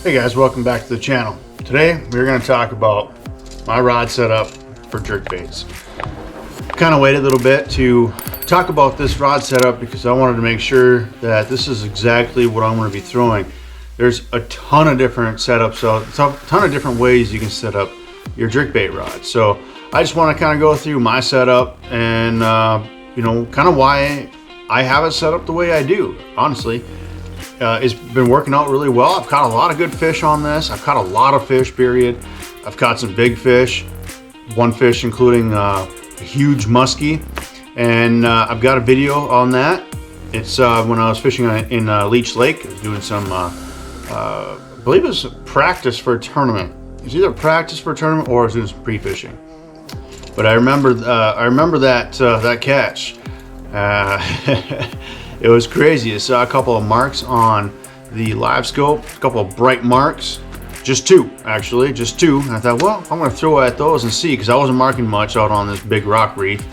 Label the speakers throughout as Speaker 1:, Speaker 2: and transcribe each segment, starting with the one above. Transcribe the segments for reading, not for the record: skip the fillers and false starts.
Speaker 1: Hey guys, welcome back to the channel. Today we're going to talk about my rod setup for jerkbaits. Kind of waited a little bit to talk about this rod setup because I wanted to make sure that this is exactly what I'm going to be throwing. There's a ton of different setups, so a ton of different ways you can set up your jerkbait rod. So I just want to kind of go through my setup and you know, kind of why I have it set up the way I do. Honestly, it's been working out really well. I've caught a lot of good fish on this. I've caught a lot of fish, period. I've caught some big fish, one fish including a huge muskie, and I've got a video on that. It's when I was fishing in Leech Lake. I was doing some I believe it was practice for a tournament. It was either practice for a tournament or I was doing some pre-fishing. But I remember that catch. It was crazy. I saw a couple of marks on the Livescope, a couple of bright marks, just two actually, just two. And I thought, well, I'm going to throw at those and see, because I wasn't marking much out on this big rock reef,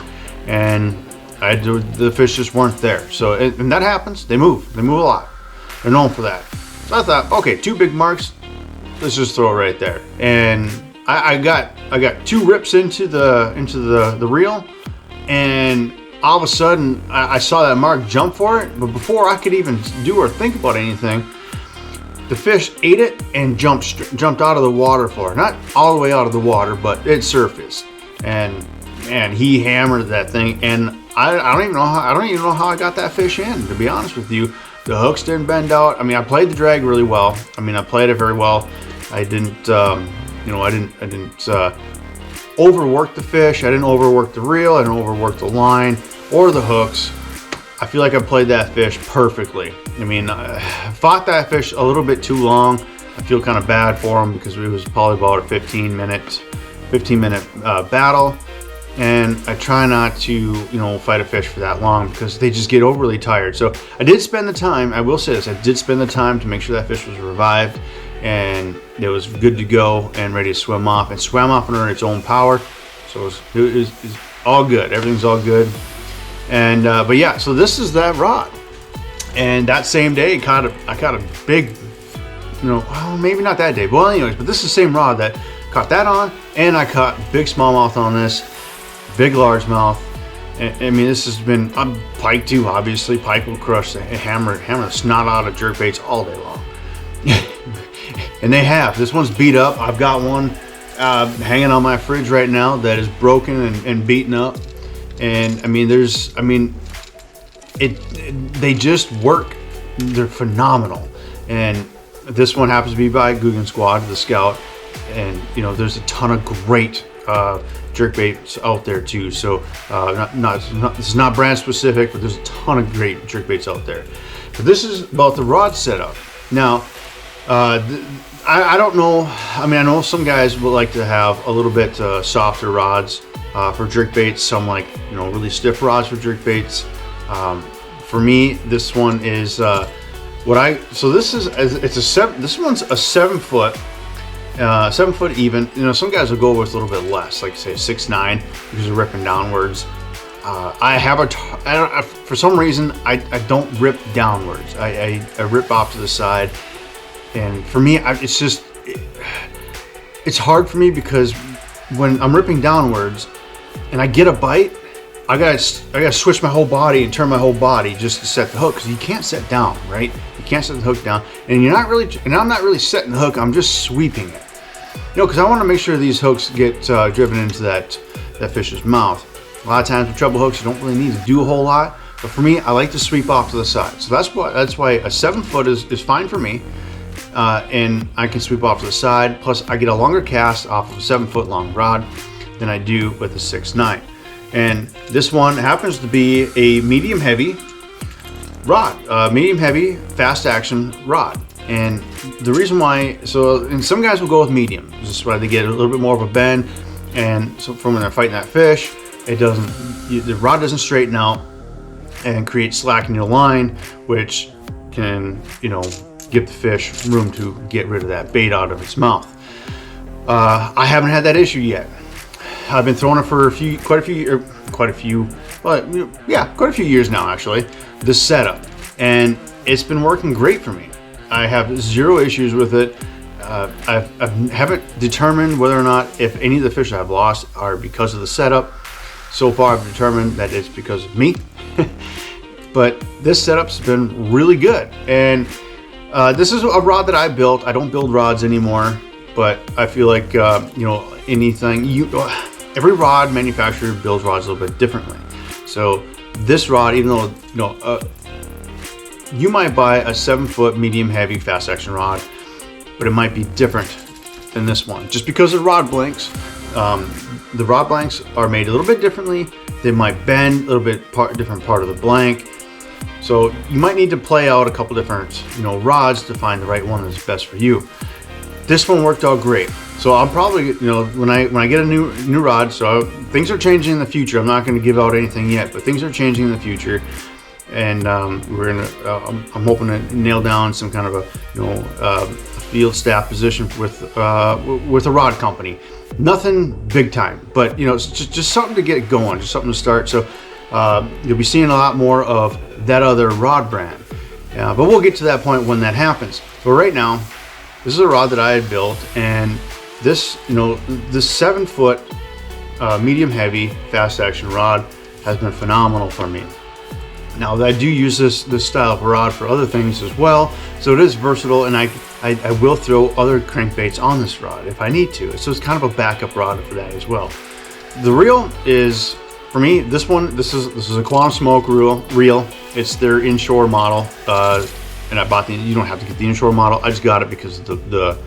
Speaker 1: and the fish just weren't there. So and that happens. They move a lot. They're known for that. So I thought, okay, two big marks. Let's just throw it right there. And I got two rips into the reel, and all of a sudden I saw that mark jump for it, but before I could even do or think about anything, the fish ate it and jumped out of the water for it. Not all the way out of the water, but it surfaced, and he hammered that thing. And I don't even know how I got that fish in, to be honest with you. The hooks didn't bend out. I mean, I played the drag really well. I mean, I played it very well. I didn't you know, I didn't overwork the fish. I didn't overwork the reel. I didn't overwork the line or the hooks. I feel like I played that fish perfectly. I mean, I fought that fish a little bit too long. I feel kind of bad for him because it was probably about a 15 minute battle. And I try not to, you know, fight a fish for that long because they just get overly tired. So I did spend the time, I will say this, I did spend the time to make sure that fish was revived and it was good to go and ready to swim off, and swam off under its own power. So it was all good. Everything's all good. And but yeah, so this is that rod. And that same day, I caught a big, you know, well, maybe not that day. Well, anyways, but this is the same rod that caught that on, and I caught big smallmouth on this, big largemouth. And I mean, this has been pike too. Obviously, pike will crush the hammer the snot out of jerkbaits all day long. And they have. This one's beat up. I've got one hanging on my fridge right now that is broken and beaten up. And I mean, they just work. They're phenomenal. And this one happens to be by Guggen Squad, the Scout. And you know, there's a ton of great jerkbaits out there too. So this is not brand specific, but there's a ton of great jerkbaits out there. But this is about the rod setup. Now, I don't know. I mean, I know some guys would like to have a little bit softer rods for jerkbaits. Some like, you know, really stiff rods for jerkbaits. For me, this one is so this is this one's a 7 foot. 7 foot even. You know, some guys will go with a little bit less, like say 6'9", because they're ripping downwards. I have for some reason I don't rip downwards. I rip off to the side, and for me it's hard for me because when I'm ripping downwards and I get a bite, I gotta switch my whole body and turn my whole body just to set the hook, because you can't set down, right? You can't set the hook down, and I'm not really setting the hook. I'm just sweeping it, you know, because I want to make sure these hooks get driven into that fish's mouth. A lot of times with treble hooks, you don't really need to do a whole lot, but for me, I like to sweep off to the side. So that's why a 7 foot is fine for me, and I can sweep off to the side. Plus, I get a longer cast off of a 7 foot long rod than I do with a 6'9". And this one happens to be a medium heavy rod, medium heavy fast action rod. And the reason why, and some guys will go with medium. This is why they get a little bit more of a bend, and so from when they're fighting that fish, the rod doesn't straighten out and create slack in your line, which can, you know, give the fish room to get rid of that bait out of its mouth. I haven't had that issue yet. I've been throwing it for quite a few years now, actually, this setup, and it's been working great for me. I have zero issues with it. I haven't determined whether or not if any of the fish I've lost are because of the setup. So far I've determined that it's because of me. But this setup's been really good. And this is a rod that I built. I don't build rods anymore, but I feel like, you know, anything, every rod manufacturer builds rods a little bit differently. So this rod, even though, you know, you might buy a 7-foot medium heavy fast action rod, but it might be different than this one. Just because of rod blanks, the rod blanks are made a little bit differently. They might bend a little bit different part of the blank. So you might need to play out a couple different, you know, rods to find the right one that's best for you. This one worked out great. So I'll probably, you know, when I get a new rod, so things are changing in the future. I'm not going to give out anything yet, but things are changing in the future. And we're gonna, I'm hoping to nail down some kind of a, you know, field staff position with a rod company. Nothing big time, but you know, it's just something to get going, just something to start. So you'll be seeing a lot more of that other rod brand. But we'll get to that point when that happens. But right now, this is a rod that I had built, and this, you know, this 7-foot medium heavy fast action rod has been phenomenal for me. Now I do use this style of rod for other things as well, so it is versatile, and I will throw other crankbaits on this rod if I need to. So it's kind of a backup rod for that as well. The reel is, for me, this is a Quantum Smoke reel. It's their inshore model, and I bought you don't have to get the inshore model. I just got it because of the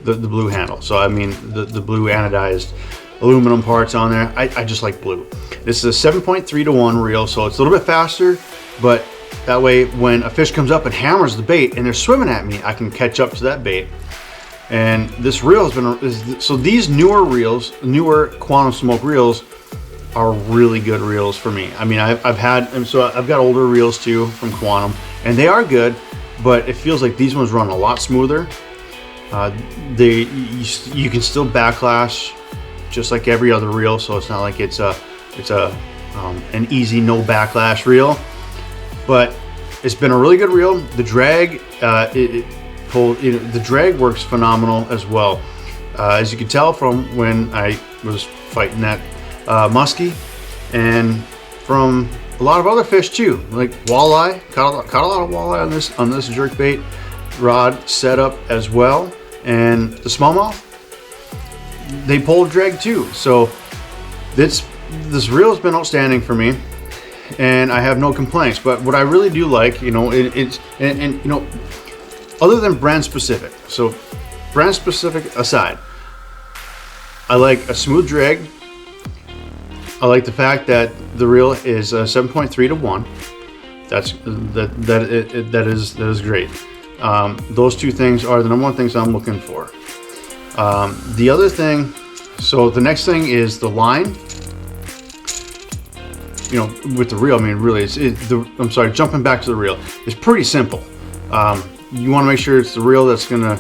Speaker 1: blue handle. So I mean the blue anodized aluminum parts on there. I just like blue. This is a 7.3 to 1 reel, so it's a little bit faster, but that way when a fish comes up and hammers the bait and they're swimming at me, I can catch up to that bait. And this reel has been, so these newer reels, newer Quantum Smoke reels are really good reels for me. I mean, I've got older reels too from Quantum, and they are good, but it feels like these ones run a lot smoother. You can still backlash just like every other reel, so it's not like it's an easy no backlash reel, but it's been a really good reel. The drag, the drag works phenomenal as well. As you can tell from when I was fighting that muskie, and from a lot of other fish too, like walleye. Caught a lot of walleye on this jerkbait rod setup as well, and the smallmouth, they pull drag too. So this reel has been outstanding for me, and I have no complaints. But what I really do like, you know, it's you know, other than brand specific, so brand specific aside, I like a smooth drag. I like the fact that the reel is 7.3 to 1. That is great. Those two things are the number one things I'm looking for. The other thing, so the next thing is the line. You know, with the reel, I mean, really, I'm sorry, jumping back to the reel, it's pretty simple. You want to make sure it's the reel that's going to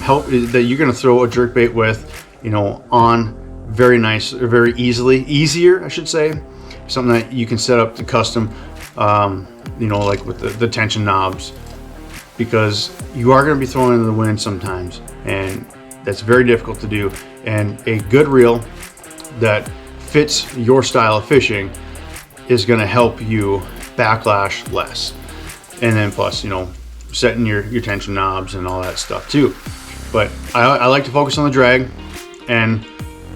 Speaker 1: help, that you're going to throw a jerkbait with, you know, on very nice, or very easier, I should say. Something that you can set up to custom, you know, like with the tension knobs, because you are going to be throwing into the wind sometimes, and that's very difficult to do. And a good reel that fits your style of fishing is going to help you backlash less. And then plus, you know, setting your tension knobs and all that stuff too. But I like to focus on the drag, and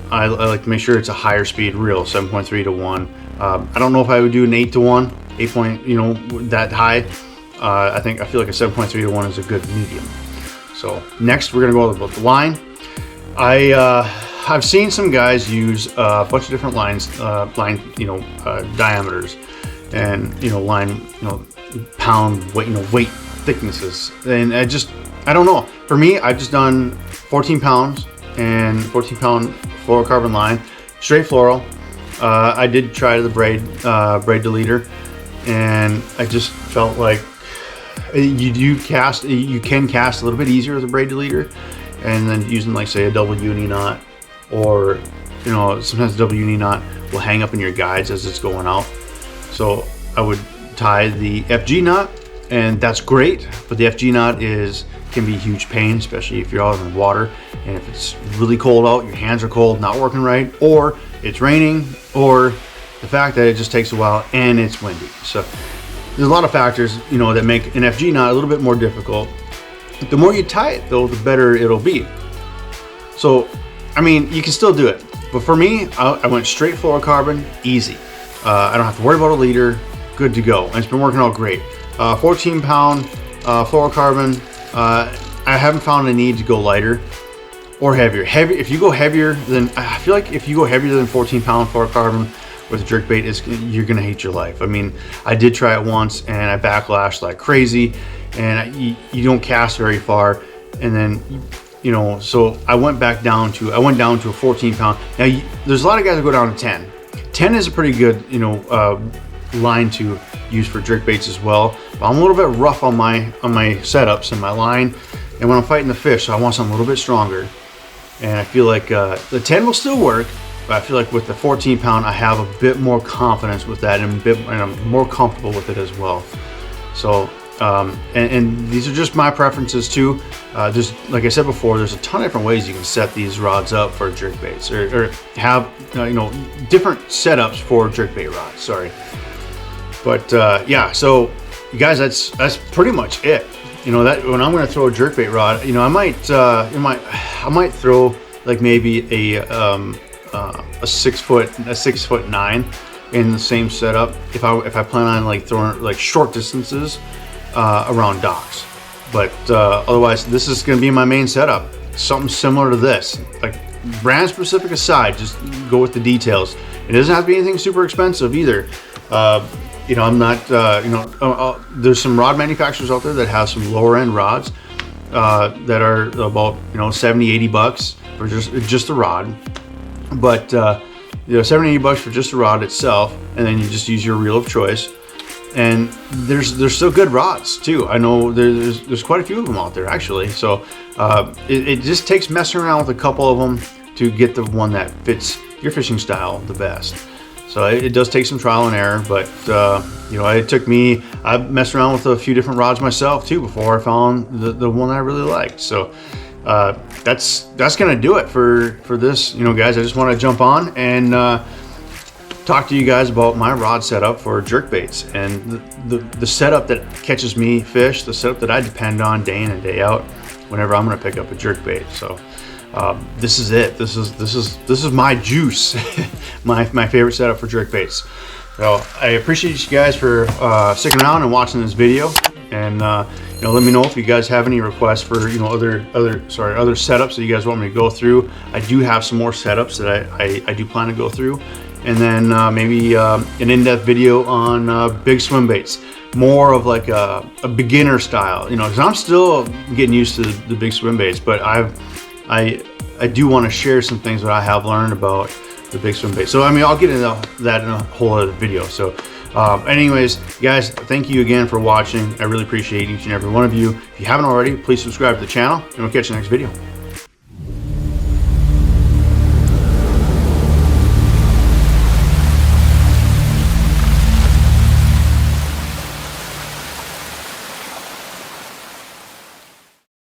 Speaker 1: I like to make sure it's a higher speed reel, 7.3 to 1. I don't know if I would do an 8 to 1, 8 point, you know, that high. I feel like a 7.3 to 1 is a good medium. So next we're gonna go about the line. I've seen some guys use a bunch of different line diameters, and you know, line, you know, pound weight, you know, weight thicknesses, and I don't know. For me, I've just done 14 pounds and 14 pound fluorocarbon line, straight fluoro. I did try the braid deleter, and I just felt like you can cast a little bit easier with a braid deleter, and then using, like, say, a double uni knot, or you know, sometimes a double uni knot will hang up in your guides as it's going out. So I would tie the FG knot, and that's great, but the FG knot can be a huge pain, especially if you're out in the water and if it's really cold out, your hands are cold, not working right, or it's raining, or the fact that it just takes a while and it's windy. So there's a lot of factors, you know, that make an FG knot a little bit more difficult. But the more you tie it though, the better it'll be. So, I mean, you can still do it. But for me, I went straight fluorocarbon, easy. I don't have to worry about a leader, good to go. And it's been working out great. 14 pound fluorocarbon. I haven't found a need to go lighter or heavier. If you go heavier than, I feel like if you go heavier than 14 pound fluorocarbon with a jerkbait, you're gonna hate your life. I mean, I did try it once and I backlashed like crazy, and you don't cast very far. And then, you know, so I went down to a 14 pound. Now, there's a lot of guys that go down to 10. 10 is a pretty good, you know, line to use for jerkbaits as well. But I'm a little bit rough on my setups and my line, and when I'm fighting the fish, so I want something a little bit stronger. And I feel like the 10 will still work, but I feel like with the 14 pound, I have a bit more confidence with that, and I'm more comfortable with it as well. So, and these are just my preferences too. Just like I said before, there's a ton of different ways you can set these rods up for jerkbaits, or have you know, different setups for jerkbait rods. Sorry, but yeah. So you guys, that's pretty much it. You know, that when I'm going to throw a jerkbait rod, you know, I might throw like maybe a 6'9" in the same setup if I plan on like throwing like short distances around docks. But otherwise, this is going to be my main setup. Something similar to this, like brand specific aside, just go with the details. It doesn't have to be anything super expensive either. You know, I'm not, you know, there's some rod manufacturers out there that have some lower end rods that are about, you know, 70, 80 bucks for just the rod. But, you know, 70, 80 bucks for just the rod itself, and then you just use your reel of choice. And there's still good rods too. I know there's quite a few of them out there actually. So it just takes messing around with a couple of them to get the one that fits your fishing style the best. So it does take some trial and error, but you know, I messed around with a few different rods myself too before I found the one I really liked. So that's gonna do it for this, you know, guys. I just want to jump on and talk to you guys about my rod setup for jerkbaits, and the setup that catches me fish, the setup that I depend on day in and day out whenever I'm going to pick up a jerkbait. So this is it. This is my juice, my favorite setup for jerkbaits. So I appreciate you guys for sticking around and watching this video, and you know, let me know if you guys have any requests for, you know, other setups that you guys want me to go through. I do have some more setups that I do plan to go through. And then maybe an in-depth video on big swim baits, more of like a beginner style, you know, because I'm still getting used to the big swim baits, but I do want to share some things that I have learned about the big swim bait. So I mean, I'll get into that in a whole other video. So anyways, guys, thank you again for watching. I really appreciate each and every one of you. If you haven't already, please subscribe to the channel, and we'll catch you in the next video.